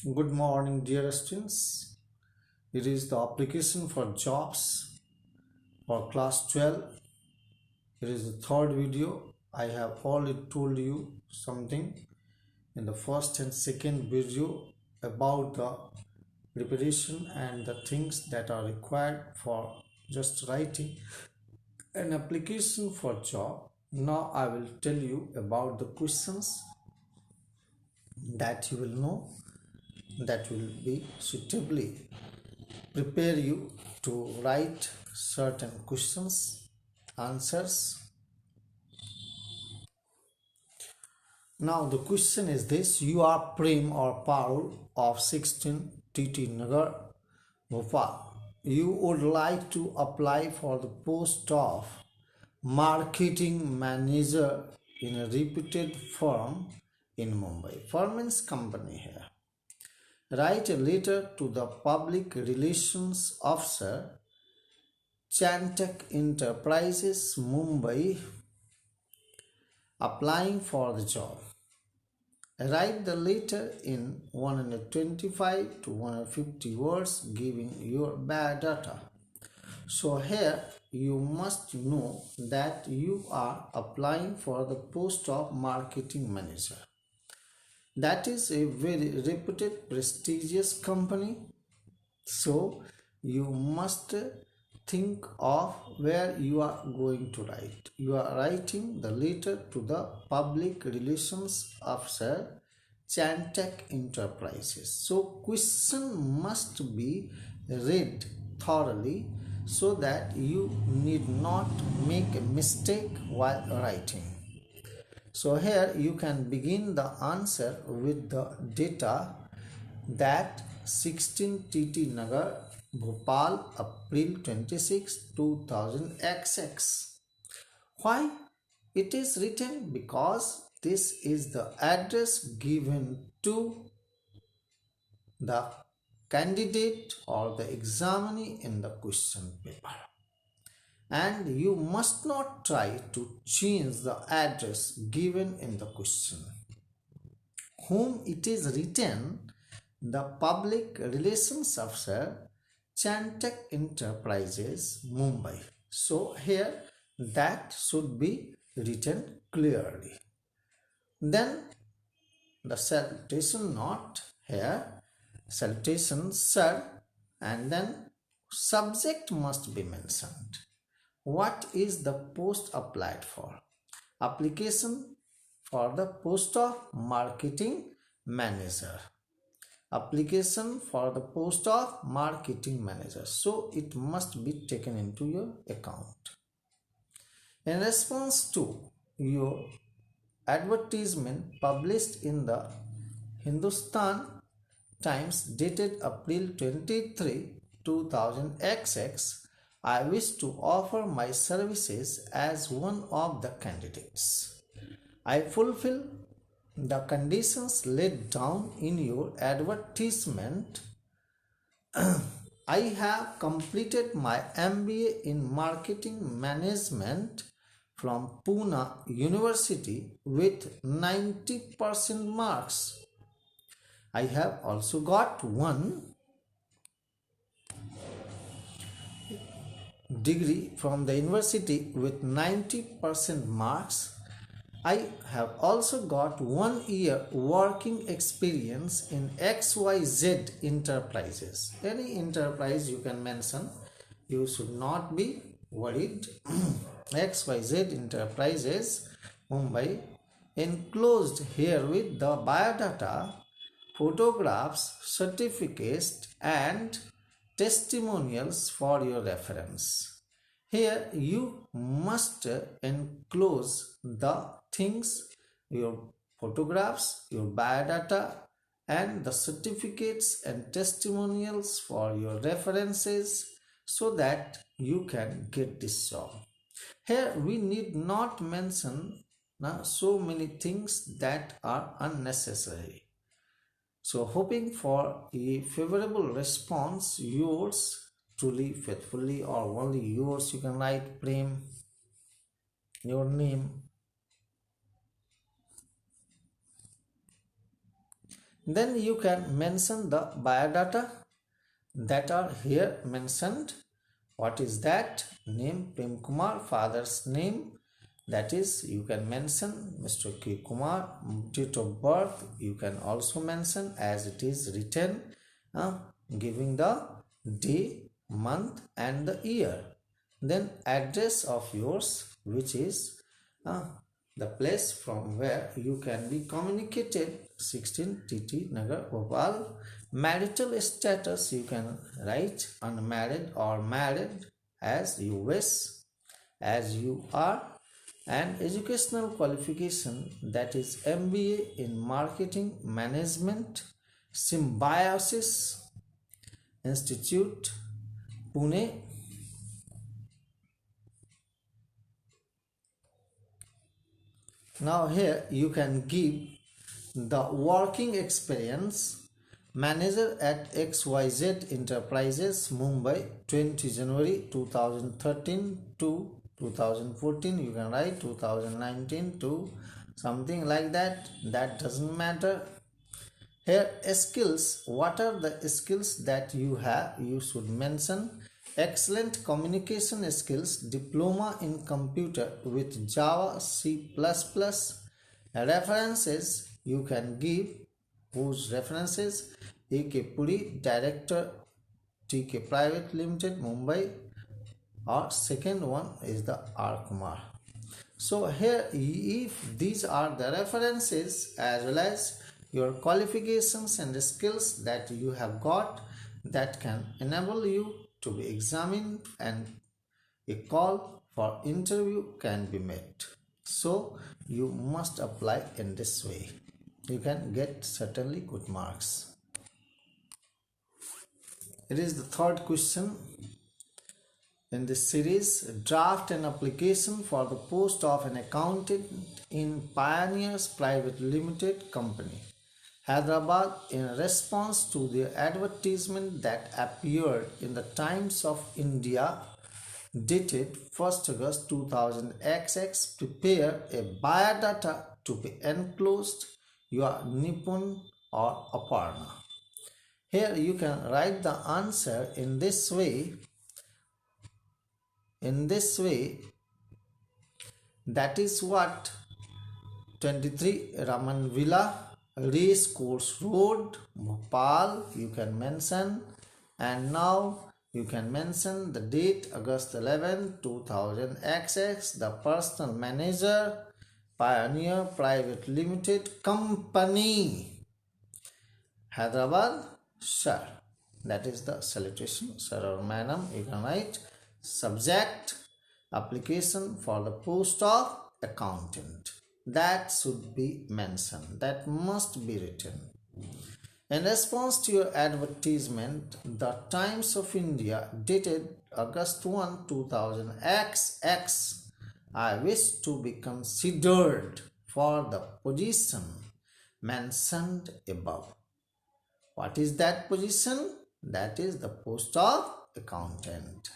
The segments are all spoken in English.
Good morning, dear students. It is the application for jobs for class 12. It is the third video. I have already told you something in the first and second video about the preparation and the things that are required for just writing an application for job. Now I will tell you about the questions that you will know that will be suitably prepare you to write certain questions answers. Now the question is this: you are Prem or Parul of 16 TT Nagar, Bhopal. You would like to apply for the post of marketing manager in a reputed firm in Mumbai. Firm's company here. Write a letter to the public relations officer, Chantak Enterprises, Mumbai, applying for the job. Write the letter in 125 to 150 words giving your biodata. So here you must know that you are applying for the post of marketing manager. That is a very reputed prestigious company. So you must think of where you are going to write. You are writing the letter to the public relations officer, Chantak Enterprises. So question must be read thoroughly so that you need not make a mistake while writing. So here you can begin the answer with the data that 16 TT Nagar, Bhopal, April 26, 2000 XX. Why it is written? Because this is the address given to the candidate or the examinee in the question paper. And you must not try to change the address given in the question. Whom it is written, the public relations officer, Chantak Enterprises, Mumbai. So here that should be written clearly. Then the salutation note here, salutation sir, and then subject must be mentioned. What is the post applied for? Application for the post of marketing manager. Application for the post of marketing manager. So it must be taken into your account. In response to your advertisement published in the Hindustan Times dated April 23, 2000 XX, I wish to offer my services as one of the candidates. I fulfill the conditions laid down in your advertisement. I have completed my MBA in Marketing Management from Pune University with 90% marks. I have also got one degree from the university with 90% marks. I have also got 1 year working experience in XYZ Enterprises. Any enterprise you can mention, you should not be worried. XYZ Enterprises, Mumbai, enclosed here with the biodata, photographs, certificates, and testimonials for your reference. Here you must enclose the things, your photographs, your biodata, and the certificates and testimonials for your references so that you can get this job. Here we need not mention so many things that are unnecessary. So hoping for a favorable response, yours truly, faithfully, or only yours, you can write Prem, your name. Then you can mention the biodata that are here mentioned. What is that? Name Prem Kumar, father's name, that is you can mention Mr. K. Kumar. Date of birth you can also mention as it is written, giving the day, month and the year. Then address of yours, which is the place from where you can be communicated, 16 TT Nagar, Bhopal. Marital status you can write unmarried or married as you wish, as you are. And educational qualification, that is MBA in Marketing Management, Symbiosis Institute, Pune. Now here you can give the working experience. Manager at XYZ Enterprises, Mumbai, 20 January 2013 to 2014. You can write 2019 to something like that. That doesn't matter. Here skills. What are the skills that you have? You should mention excellent communication skills, diploma in computer with Java, C++. References you can give. Whose references? A.K. Puri, Director, T.K. Private Limited, Mumbai, or second one is the R. Kumar. So here, if these are the references as well as your qualifications and skills that you have got, that can enable you to be examined and a call for interview can be made. So you must apply in this way. You can get certainly good marks. It is the third question in this series. Draft an application for the post of an accountant in Pioneers Private Limited Company, Hyderabad, in response to the advertisement that appeared in the Times of India dated 1st August 2000XX. Prepare a biodata to be enclosed. Your Nipun or Aparna. Here you can write the answer in this way. That is what 23 Raman Villa, Race Course Road, Bhopal, you can mention. And now you can mention the date August 11, 2000 XX, the personal manager, Pioneer Private Limited Company, Hyderabad, sir. That is the salutation, sir or madam. You can write subject, application for the post of accountant. That should be mentioned. That must be written. In response to your advertisement, the Times of India dated August 1, 2000 XX, I wish to be considered for the position mentioned above. What is that position? That is the post of accountant.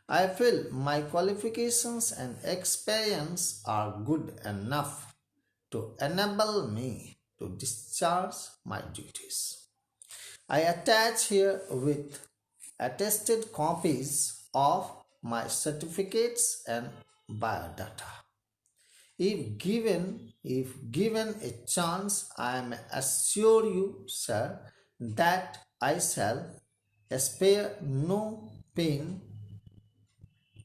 I feel my qualifications and experience are good enough to enable me to discharge my duties. I attach here with attested copies of my certificates and biodata. If given a chance, I may assure you, sir, that I shall spare no pain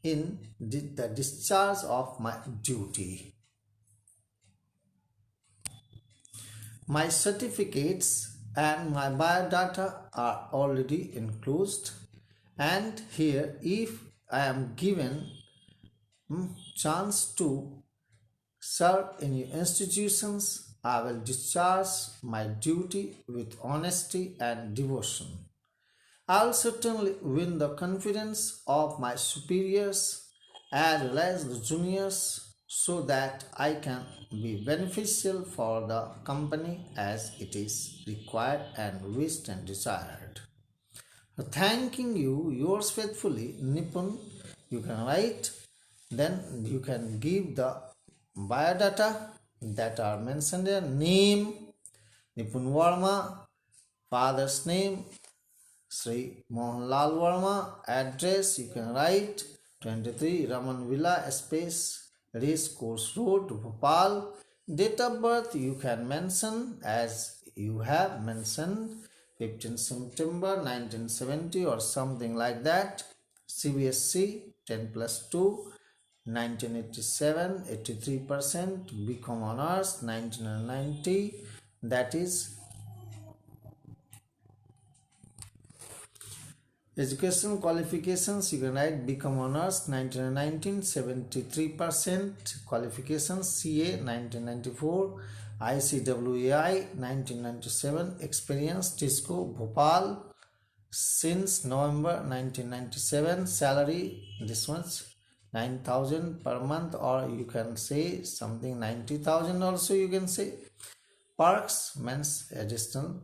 in the discharge of my duty. My certificates and my biodata are already enclosed, and here if I am given chance to serve in your institutions, I will discharge my duty with honesty and devotion. I will certainly win the confidence of my superiors as well as the juniors, so that I can be beneficial for the company as it is required and wished and desired. Thanking you, yours faithfully, Nipun. You can write, then you can give the biodata that are mentioned there. Name, Nipun Verma, Father's name Sri Mohanlal Verma. Address you can write 23 Raman Villa Space Race Course Road, Bhopal. Date of birth you can mention as you have mentioned 15 September 1970 or something like that. CBSC 10 plus 2 1987 83%, BCom honors 1990, that is education qualifications. You can write BCom honors 1919 73%, qualifications CA 1994, ICWAI 1997, experience TISCO Bhopal since November 1997, salary this much 9,000 per month, or you can say something 90,000 also you can say. Perks means additional.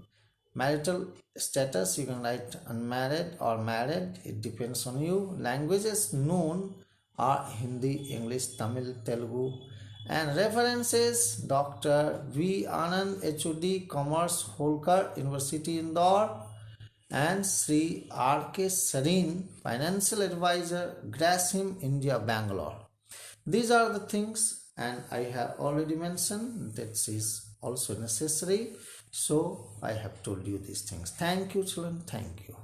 Marital status you can write unmarried or married, it depends on you. Languages known are Hindi, English, Tamil, Telugu. And references Dr. V. Anand, HOD, Commerce, Holkar University, Indore, and Sri R.K. Sareen, Financial Advisor, Grasim, India, Bangalore. These are the things, and I have already mentioned that is also necessary. So I have told you these things. Thank you, children. Thank you.